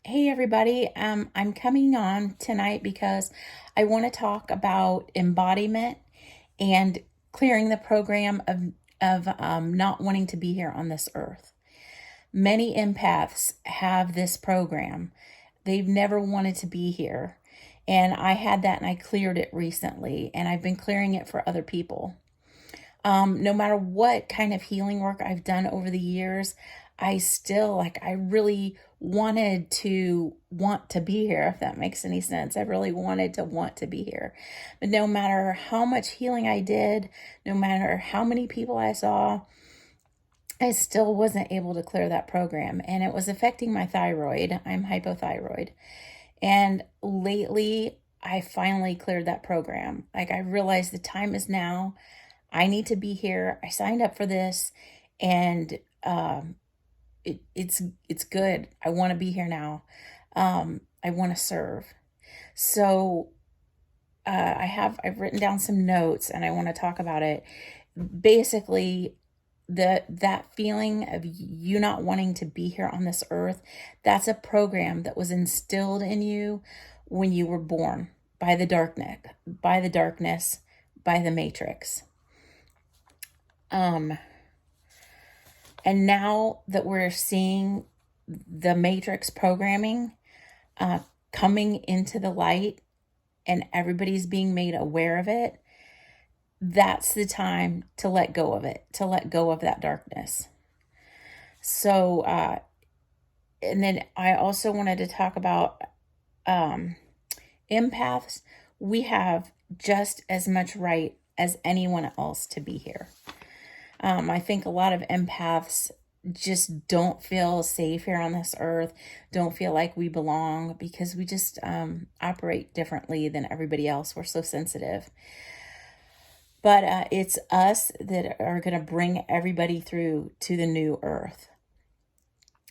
Hey everybody, I'm coming on tonight because I want to talk about embodiment and clearing the program of not wanting to be here on this earth. Many empaths have this program. They've never wanted to be here. And I had that and I cleared it recently, and I've been clearing it for other people. No matter what kind of healing work I've done over the years, I still I really wanted to want to be here, if that makes any sense. I really wanted to want to be here. But no matter how much healing I did, no matter how many people I saw, I still wasn't able to clear that program. And it was affecting my thyroid. I'm hypothyroid. And lately, I finally cleared that program. I realized the time is now. I need to be here. I signed up for this, and it's good. I want to be here now. I want to serve. So I've written down some notes, and I want to talk about it. Basically, that feeling of you not wanting to be here on this earth, that's a program that was instilled in you when you were born by the darkness, by the matrix. And now that we're seeing the matrix programming coming into the light and everybody's being made aware of it, that's the time to let go of it, to let go of that darkness. So, and then I also wanted to talk about empaths. We have just as much right as anyone else to be here. I think a lot of empaths just don't feel safe here on this earth, don't feel like we belong because we just operate differently than everybody else. We're so sensitive. But it's us that are going to bring everybody through to the new earth.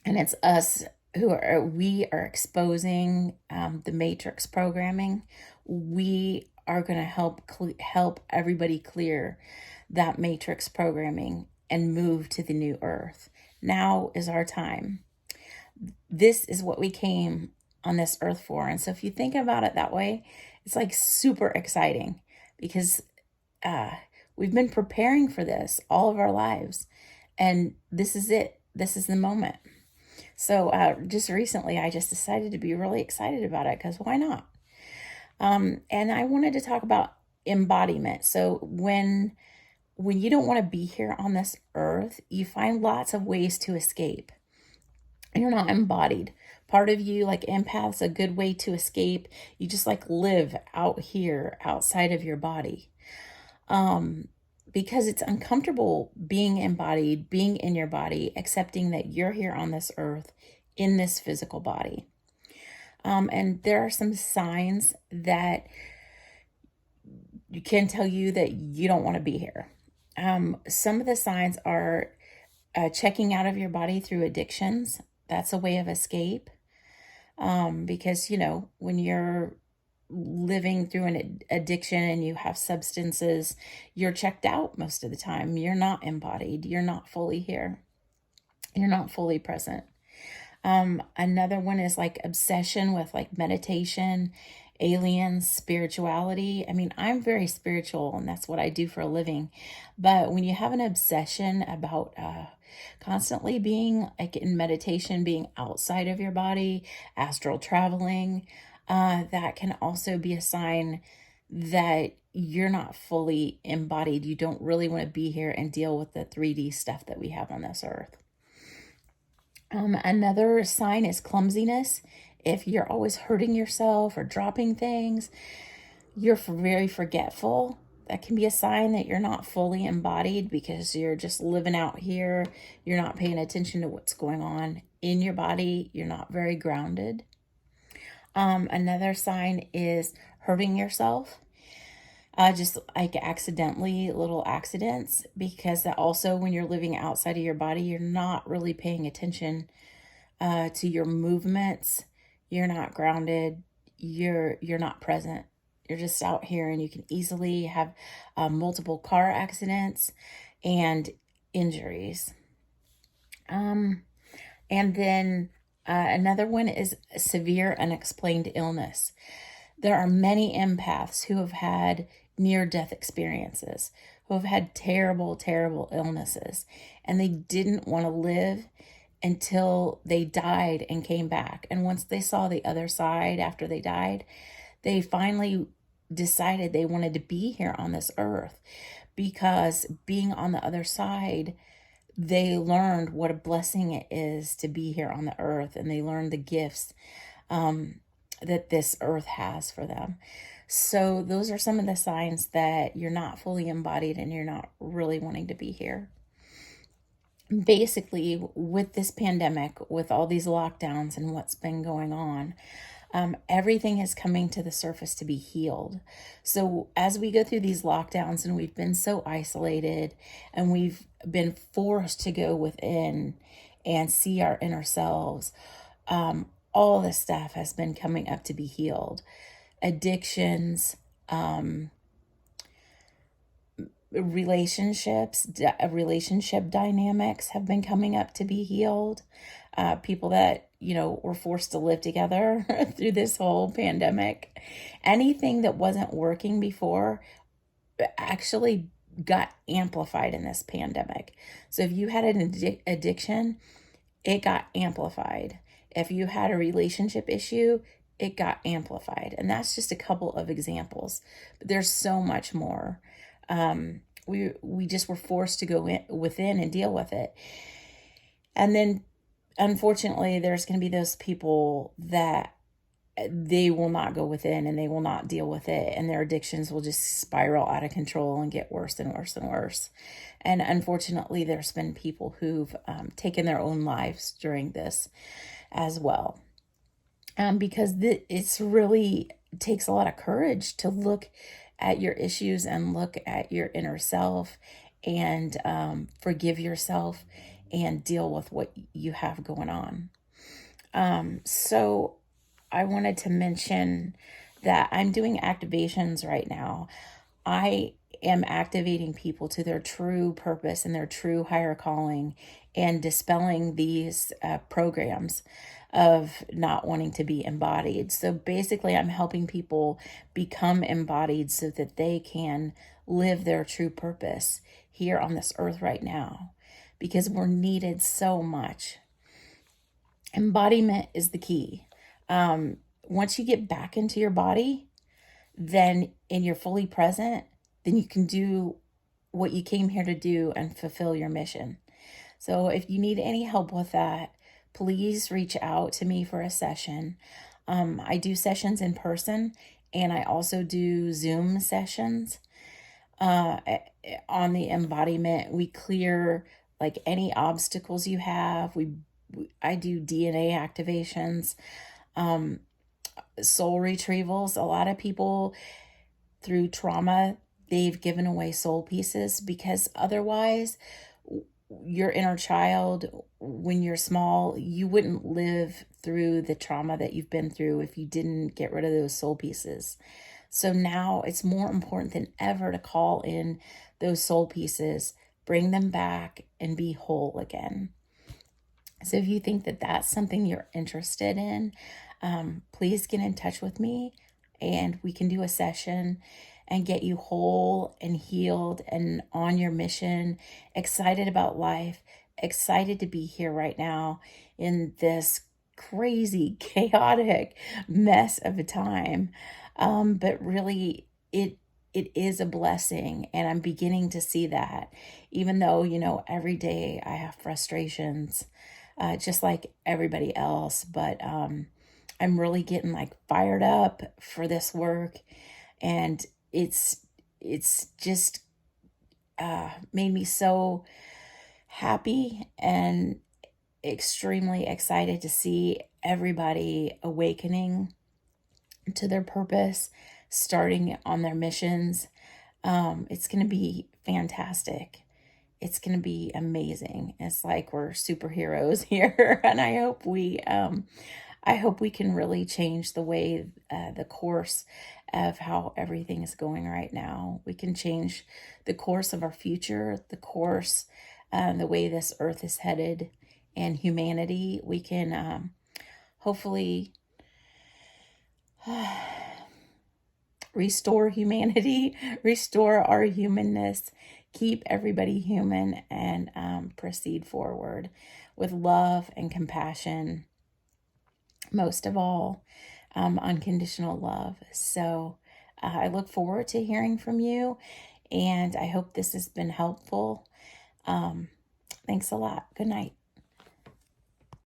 And it's us we are exposing the matrix programming. We are going to help everybody clear that matrix programming and move to the new earth. Now is our time. This is what we came on this earth for. And so if you think about it that way, it's super exciting because we've been preparing for this all of our lives. And this is it. This is the moment. So just recently, I just decided to be really excited about it because why not? And I wanted to talk about embodiment. So when you don't want to be here on this earth, you find lots of ways to escape. And you're not embodied. Part of you, like empaths, a good way to escape. You just live out here outside of your body. Because it's uncomfortable being embodied, being in your body, accepting that you're here on this earth in this physical body. And there are some signs that can tell you that you don't want to be here. Some of the signs are checking out of your body through addictions. That's a way of escape. Because, when you're living through an addiction and you have substances, you're checked out most of the time. You're not embodied. You're not fully here. You're not fully present. Another one is obsession with meditation, aliens, spirituality. I mean, I'm very spiritual and that's what I do for a living. But when you have an obsession about constantly being in meditation, being outside of your body, astral traveling, that can also be a sign that you're not fully embodied. You don't really want to be here and deal with the 3D stuff that we have on this earth. Another sign is clumsiness. If you're always hurting yourself or dropping things, you're very forgetful. That can be a sign that you're not fully embodied because you're just living out here. You're not paying attention to what's going on in your body. You're not very grounded. Another sign is hurting yourself. Just accidentally, little accidents, because that also when you're living outside of your body, you're not really paying attention to your movements. You're not grounded. You're not present. You're just out here, and you can easily have multiple car accidents and injuries. And then Another one is severe unexplained illness. There are many empaths who have had near death experiences, who have had terrible, terrible illnesses, and they didn't want to live until they died and came back. And once they saw the other side after they died, they finally decided they wanted to be here on this earth, because being on the other side, they learned what a blessing it is to be here on the earth, and they learned the gifts that this earth has for them. So those are some of the signs that you're not fully embodied and you're not really wanting to be here. Basically, with this pandemic, with all these lockdowns and what's been going on, everything is coming to the surface to be healed. So as we go through these lockdowns and we've been so isolated and we've been forced to go within and see our inner selves, all this stuff has been coming up to be healed. Addictions, relationship dynamics have been coming up to be healed. People that, were forced to live together through this whole pandemic. Anything that wasn't working before actually got amplified in this pandemic. So if you had an addiction, it got amplified. If you had a relationship issue, it got amplified. And that's just a couple of examples. But there's so much more. We just were forced to go within and deal with it. And then, unfortunately, there's going to be those people that they will not go within and they will not deal with it. And their addictions will just spiral out of control and get worse and worse and worse. And unfortunately, there's been people who've taken their own lives during this as well. Because it's really takes a lot of courage to look at your issues and look at your inner self and forgive yourself and deal with what you have going on. So I wanted to mention that I'm doing activations right now. I am activating people to their true purpose and their true higher calling, and dispelling these programs of not wanting to be embodied. So basically, I'm helping people become embodied so that they can live their true purpose here on this earth right now, because we're needed so much. Embodiment is the key. Once you get back into your body, and you're fully present, then you can do what you came here to do and fulfill your mission. So if you need any help with that, please reach out to me for a session. I do sessions in person, and I also do Zoom sessions. On the embodiment, we clear like any obstacles you have. I do DNA activations, soul retrievals. A lot of people through trauma, they've given away soul pieces, because otherwise your inner child, when you're small, you wouldn't live through the trauma that you've been through if you didn't get rid of those soul pieces. So now it's more important than ever to call in those soul pieces, bring them back, and be whole again. So if you think that that's something you're interested in, please get in touch with me and we can do a session and get you whole and healed and on your mission, excited about life, excited to be here right now in this crazy, chaotic mess of a time. But really, it is a blessing, and I'm beginning to see that, even though, every day I have frustrations, just like everybody else, but I'm really getting like fired up for this work, and it's just made me so happy and extremely excited to see everybody awakening to their purpose, starting on their missions. It's going to be fantastic. It's going to be amazing. It's like we're superheroes here, and I hope we can really change the way, the course of how everything is going right now. We can change the course of our future, the course, the way this earth is headed, and humanity. We can hopefully restore humanity, restore our humanness, keep everybody human, and proceed forward with love and compassion, most of all, unconditional love. So I look forward to hearing from you, and I hope this has been helpful. Thanks a lot. Good night.